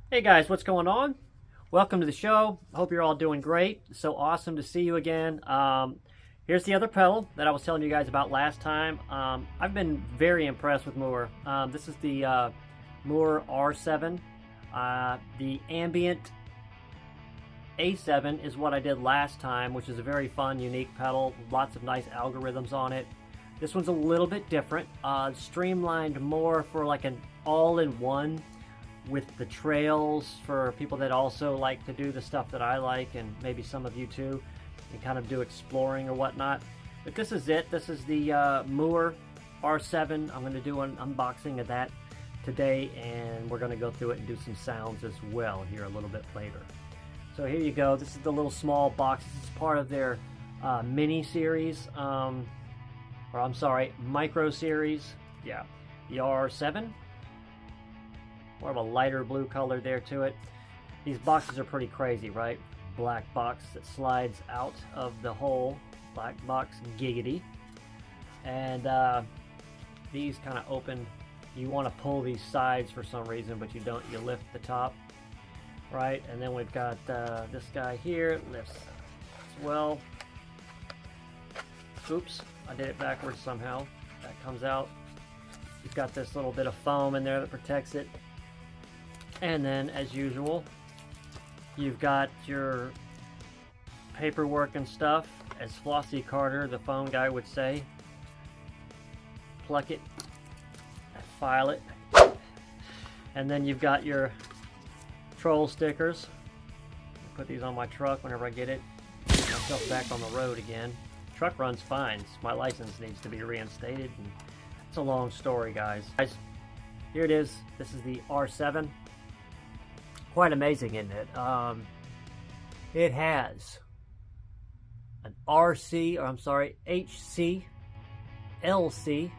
Hey guys, what's going on? Welcome to the show. Hope you're all doing great. So awesome to see you again. Here's the other pedal that I was telling you guys about last time. I've been very impressed with Mooer. This is the Mooer R7. The ambient A7 is what I did last time, which is a very fun, unique pedal. Lots of nice algorithms on it. This one's a little bit different. Streamlined more for like an all-in-one with the trails for people that also like to do the stuff that I like, and maybe some of you too, and kind of do exploring or whatnot. But this is it. This is the Mooer R7. I'm going to do an unboxing of that today, and we're going to go through it and do some sounds as well here a little bit later. So here you go. This is the little small box. This is part of their mini series, or I'm sorry, micro series. Yeah, the R7. More of a lighter blue color there to it. These boxes are pretty crazy, right? Black box that slides out of the hole. Black box giggity. And these kind of open. You want to pull these sides for some reason, but you don't. You lift the top, right? And then we've got this guy here. It lifts as well. Oops, I did it backwards somehow. That comes out. You've got this little bit of foam in there that protects it. And then, as usual, you've got your paperwork and stuff, as Flossie Carter, the phone guy, would say. Pluck it, file it, and then you've got your troll stickers. I'll put these on my truck whenever I get it. Get myself back on the road again. Truck runs fine. My license needs to be reinstated, and it's a long story, guys. Here it is. This is the R7. Quite amazing, isn't it? It has an RC, or I'm sorry, HC, LC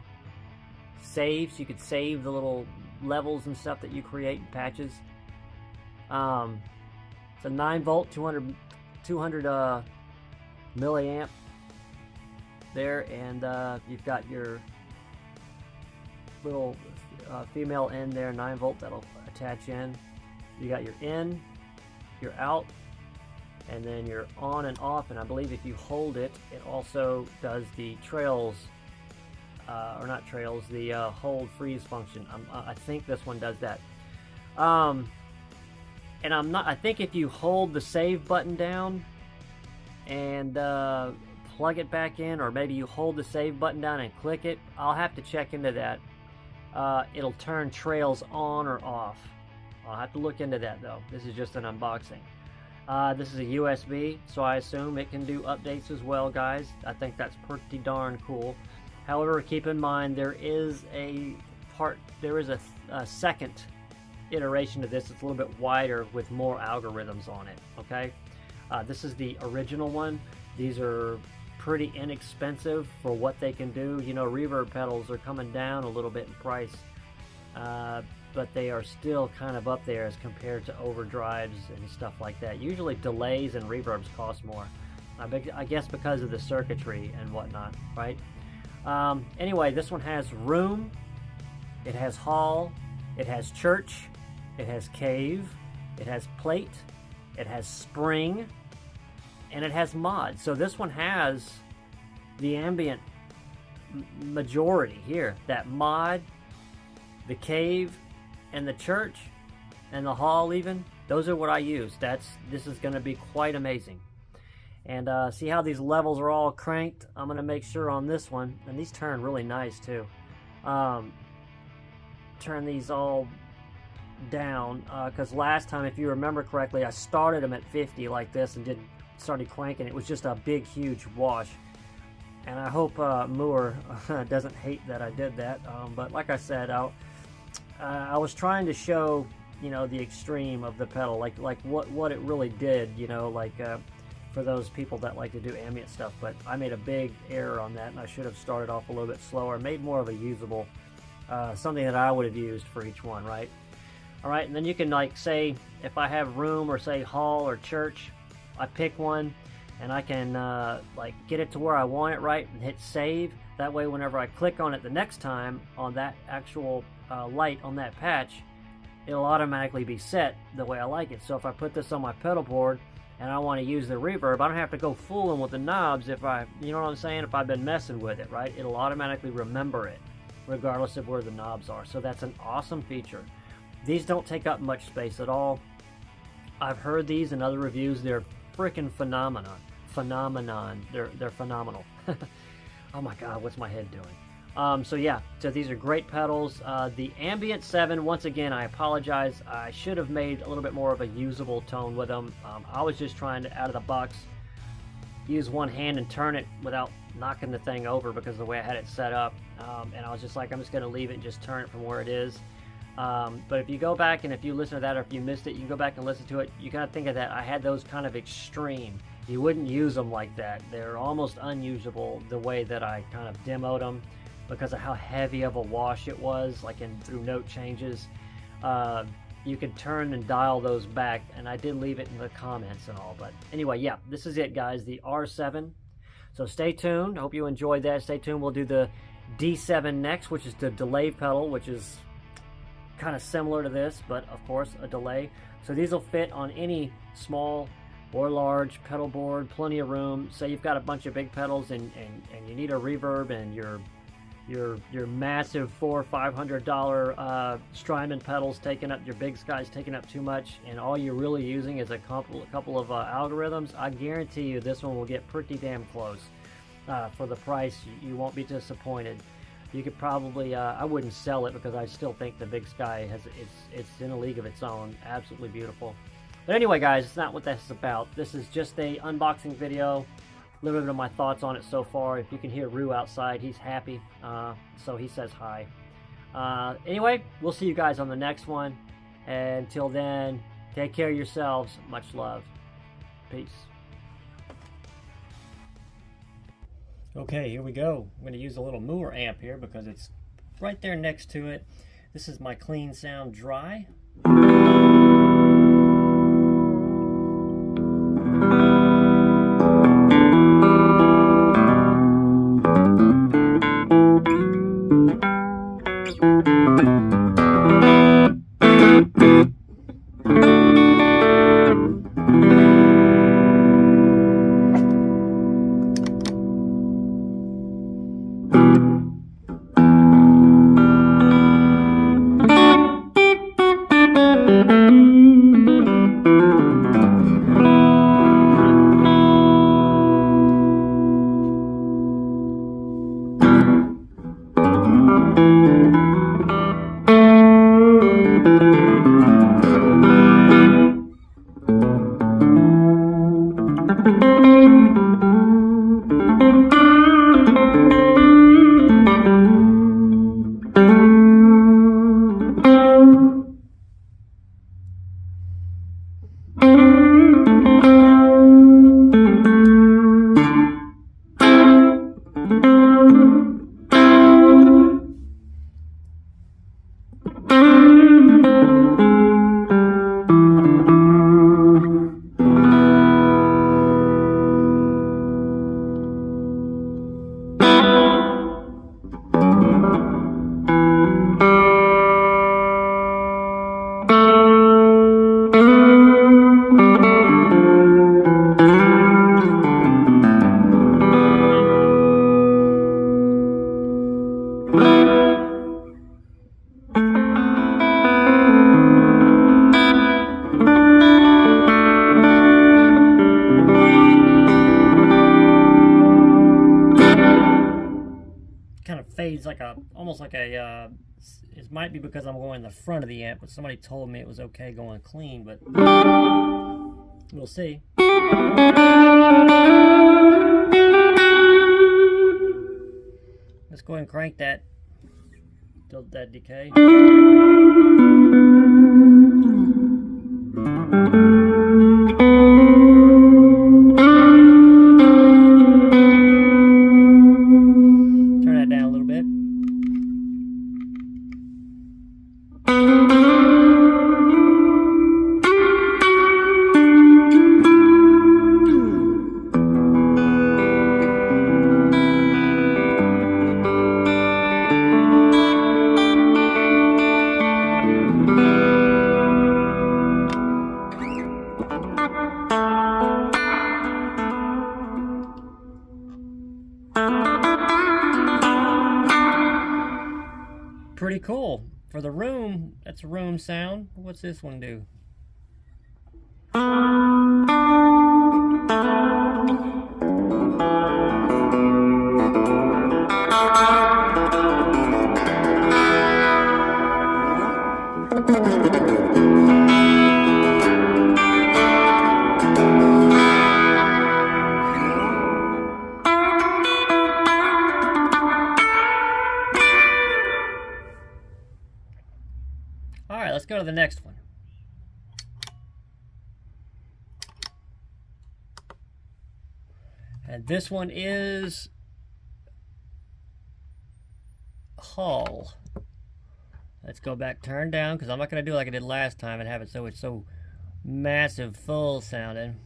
saves. You could save the little levels and stuff that you create in patches. It's a 9-volt, 200 milliamp there, and you've got your little female end there, 9-volt, that'll attach in. You got your in, your out, and then your on and off, and I believe if you hold it, it also does the trails, or not trails, the hold freeze function. I think this one does that. And I think if you hold the save button down and plug it back in, or maybe you hold the save button down and click it, I'll have to check into that. It'll turn trails on or off. I'll have to look into that though. This is just an unboxing. This is a USB, so I assume it can do updates as well, guys. I think that's pretty darn cool. However, keep in mind there is a second iteration of this. It's a little bit wider with more algorithms on it. Okay, this is the original one. These are pretty inexpensive for what they can do. You know, reverb pedals are coming down a little bit in price. But they are still kind of up there as compared to overdrives and stuff like that. Usually delays and reverbs cost more. I guess because of the circuitry and whatnot, right? Anyway, this one has room, it has hall, it has church, it has cave, it has plate, it has spring, and it has mod. So this one has the ambient majority here. That mod, the cave, and the church, and the hall even, those are what I use. This is going to be quite amazing. And see how these levels are all cranked? I'm going to make sure on this one, and these turn really nice too. Turn these all down, because last time, if you remember correctly, I started them at 50 like this and started cranking. It was just a big huge wash. And I hope Mooer doesn't hate that I did that. But like I said, I was trying to show, you know, the extreme of the pedal, like what it really did, you know, like for those people that like to do ambient stuff. But I made a big error on that, and I should have started off a little bit slower, made more of a usable, something that I would have used for each one, right? All right, and then you can, like, say if I have room, or say hall or church, I pick one, and I can like get it to where I want it, right, and hit save. That way, whenever I click on it the next time on that actual light on that patch, it'll automatically be set the way I like it. So if I put this on my pedal board and I want to use the reverb, I don't have to go fooling with the knobs if you know what I'm saying, if I've been messing with it, right? It'll automatically remember it regardless of where the knobs are. So that's an awesome feature. These don't take up much space at all. I've heard these in other reviews. They're freaking phenomenon. They're phenomenal. Oh my God, what's my head doing? So yeah, so these are great pedals. The Ambient 7, once again, I apologize. I should have made a little bit more of a usable tone with them. I was just trying to, out of the box, use one hand and turn it without knocking the thing over because of the way I had it set up. And I was just like, I'm just going to leave it and just turn it from where it is. But if you go back and if you listen to that, or if you missed it, you can go back and listen to it. You got to think of that. I had those kind of extreme. You wouldn't use them like that. They're almost unusable the way that I kind of demoed them because of how heavy of a wash it was, like through note changes. You could turn and dial those back, and I did leave it in the comments and all. But anyway, yeah, this is it, guys, the R7. So stay tuned. Hope you enjoyed that. Stay tuned. We'll do the D7 next, which is the delay pedal, which is kind of similar to this, but of course a delay. So these will fit on any small or large pedal board, plenty of room. Say you've got a bunch of big pedals and you need a reverb, and your massive $400 or $500 Strymon pedals taking up, your big Sky's taking up too much, and all you're really using is a couple of algorithms. I guarantee you this one will get pretty damn close. For the price, you won't be disappointed. You could probably, I wouldn't sell it because I still think the Big Sky it's in a league of its own. Absolutely beautiful. But anyway, guys, it's not what that's about. This is just a unboxing video. A little bit of my thoughts on it so far. If you can hear Roo outside, he's happy. So he says hi. Anyway, we'll see you guys on the next one. And until then, take care of yourselves. Much love. Peace. Okay, here we go. I'm going to use a little Mooer amp here because it's right there next to it. This is my Clean Sound Dry. Fades like almost like a it might be because I'm going in the front of the amp, but somebody told me it was okay going clean, but we'll see. Let's go ahead and crank that till that decay. cool. For the room, that's a room sound. What's this one do? Alright, let's go to the next one. And this one is Hall. Let's go back, turn down, because I'm not going to do like I did last time and have it so it's so massive, full sounding.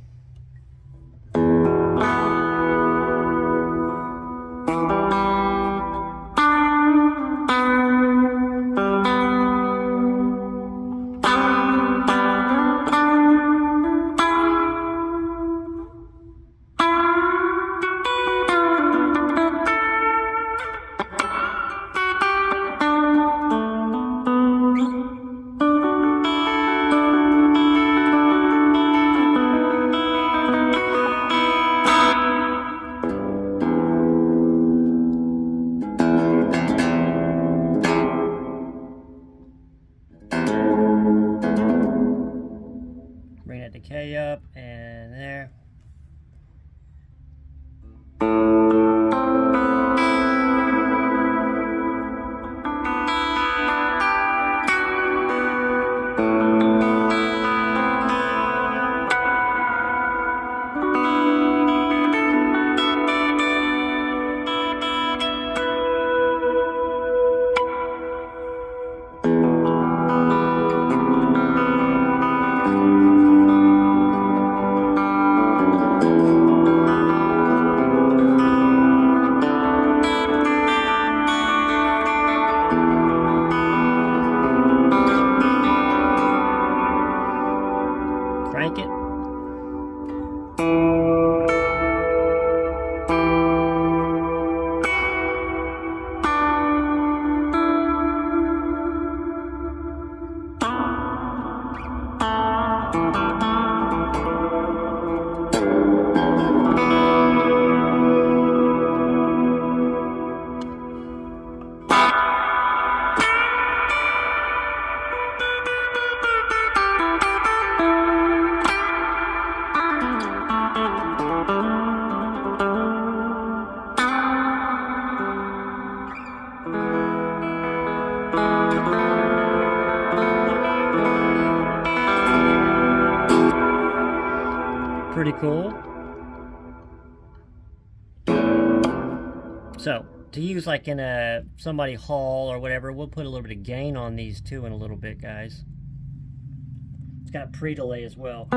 Bring that decay up and there. Crank it. Pretty cool. So, to use like in a somebody hall or whatever, we'll put a little bit of gain on these too in a little bit, guys. It's got pre-delay as well.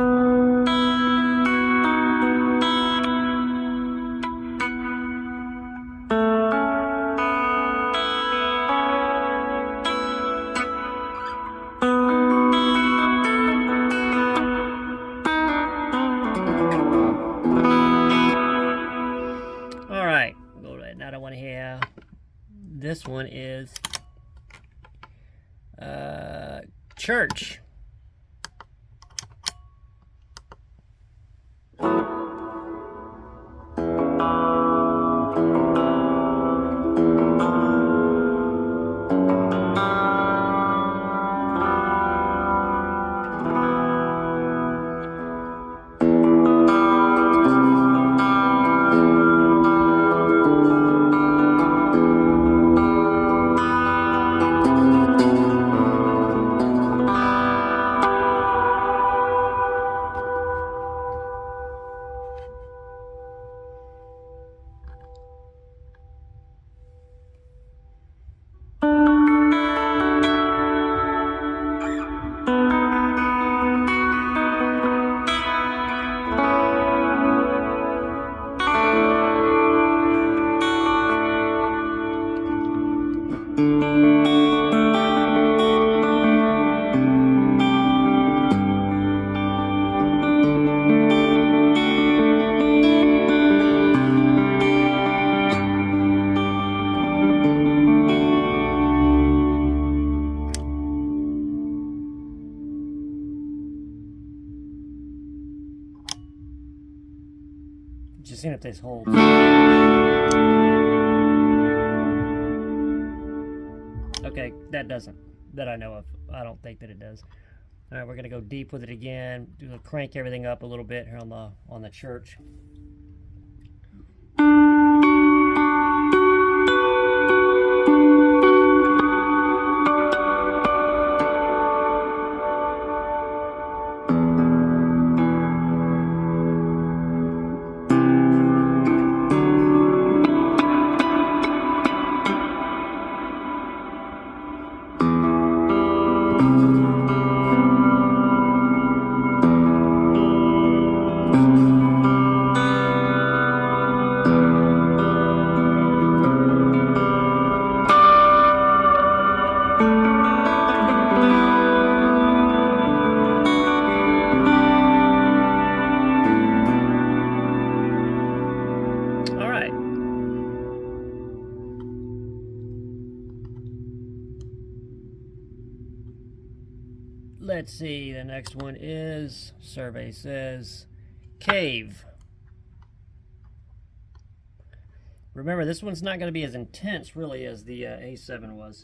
This one is church. seeing if this holds. Okay, that doesn't. That I know of. I don't think that it does. All right, we're gonna go deep with it again. Crank everything up a little bit here on the church. Let's see, the next one is, survey says, cave. Remember, this one's not going to be as intense, really, as the A7 was.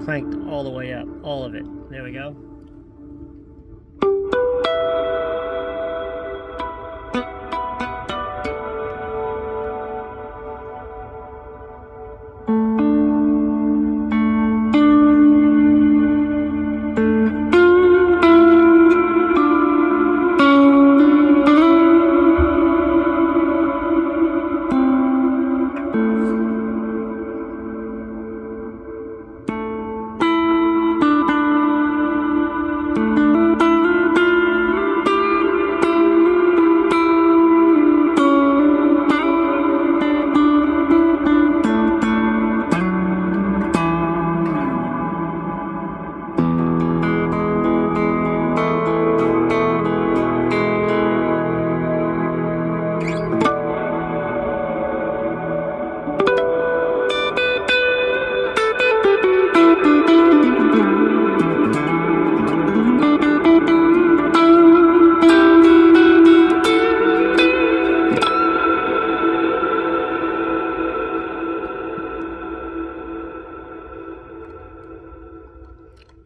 Cranked all the way up, all of it. There we go.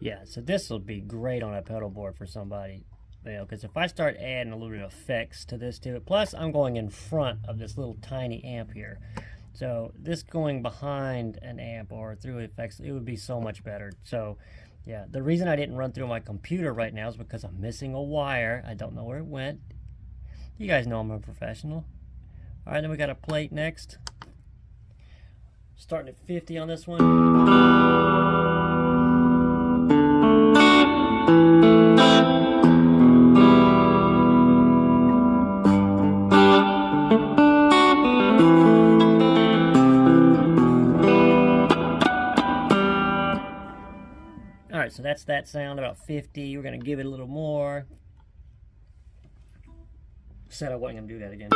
Yeah, so this will be great on a pedal board for somebody, you know, because if I start adding a little bit of effects to this too, plus I'm going in front of this little tiny amp here. So this going behind an amp or through effects, it would be so much better. So yeah, the reason I didn't run through my computer right now is because I'm missing a wire. I don't know where it went. You guys know I'm a professional. All right, then we got a plate next. Starting at 50 on this one. Alright, so that's that sound, about 50. We're going to give it a little more. Said I wasn't going to do that again.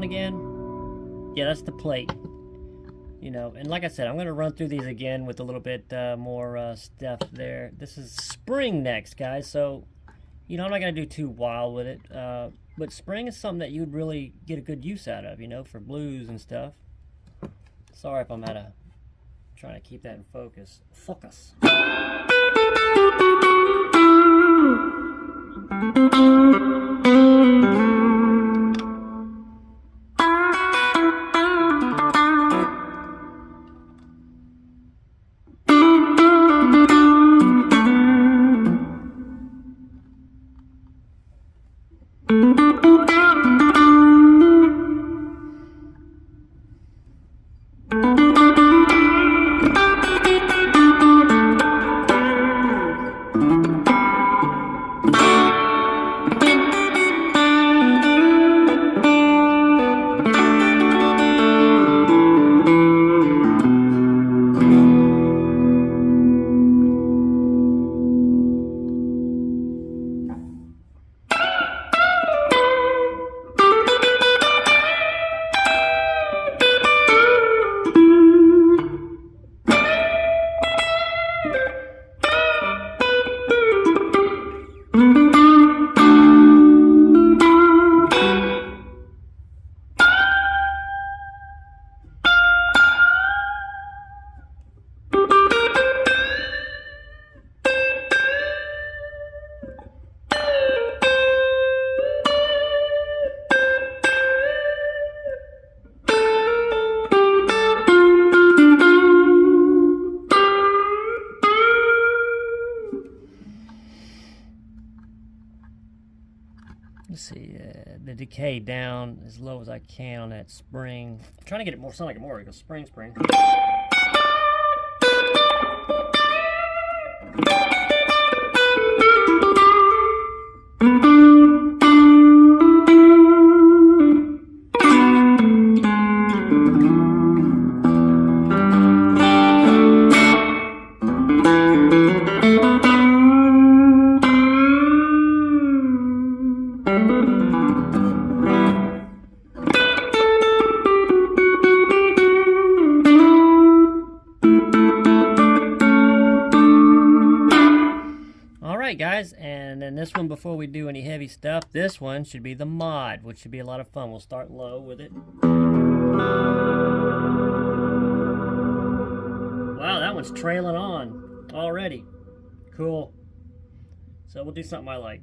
Again, yeah, that's the plate, you know. And like I said, I'm going to run through these again with a little bit more stuff there. This is spring next, guys, so you know I'm not going to do too wild with it, but spring is something that you'd really get a good use out of, you know, for blues and stuff. Sorry if I'm trying to keep that in focus. Let's see, the decay down as low as I can on that spring. I'm trying to get it more sound like a Mooer. It goes spring, spring. Alright guys, and then this one, before we do any heavy stuff, this one should be the mod, which should be a lot of fun. We'll start low with it. Wow, that one's trailing on already. Cool. So we'll do something I like.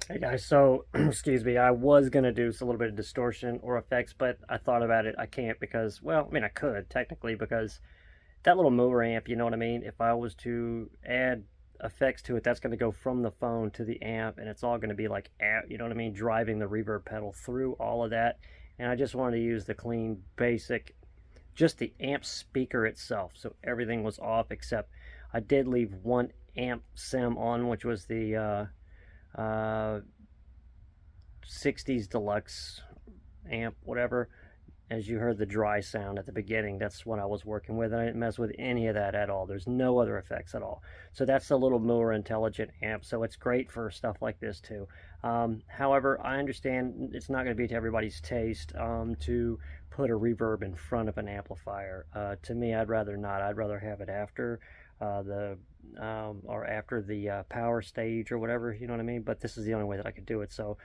Hey guys, so excuse me, I was gonna do a little bit of distortion or effects, but I thought about it. I can't because, well, I mean, I could technically, because that little Mooer amp, you know what I mean? If I was to add effects to it, that's going to go from the phone to the amp, and it's all going to be like, you know what I mean, driving the reverb pedal through all of that. And I just wanted to use the clean, basic, just the amp speaker itself, so everything was off, except I did leave one amp sim on, which was the 60s deluxe amp, whatever. As you heard the dry sound at the beginning, that's what I was working with, and I didn't mess with any of that at all. There's no other effects at all. So that's the little Mooer intelligent amp, so it's great for stuff like this too. However, I understand it's not going to be to everybody's taste to put a reverb in front of an amplifier. To me, I'd rather not. I'd rather have it after the power stage or whatever, you know what I mean? But this is the only way that I could do it. So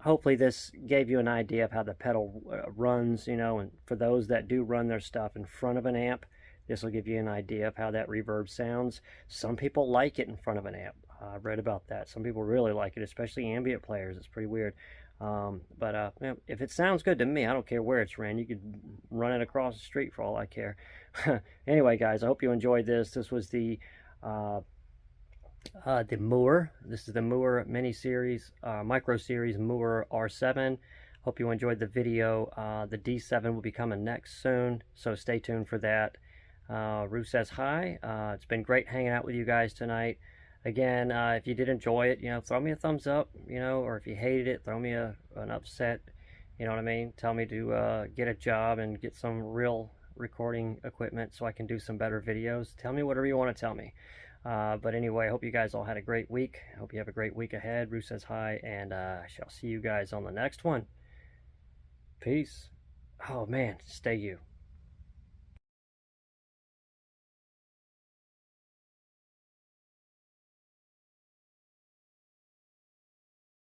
hopefully this gave you an idea of how the pedal runs, you know, and for those that do run their stuff in front of an amp, this will give you an idea of how that reverb sounds. Some people like it in front of an amp. I've read about that. Some people really like it, especially ambient players. It's pretty weird. But if it sounds good to me, I don't care where it's ran. You could run it across the street for all I care. Anyway, guys, I hope you enjoyed this. This was the Mooer. This is the Mooer mini series, micro series Mooer R7. Hope you enjoyed the video. The D7 will be coming next soon, so stay tuned for that. Roo says hi. It's been great hanging out with you guys tonight. Again, if you did enjoy it, you know, throw me a thumbs up, you know, or if you hated it, throw me an upset, you know what I mean? Tell me to get a job and get some real recording equipment so I can do some better videos. Tell me whatever you want to tell me. But anyway, I hope you guys all had a great week. I hope you have a great week ahead. Roo says hi, and I shall see you guys on the next one. Peace. Oh man, stay you.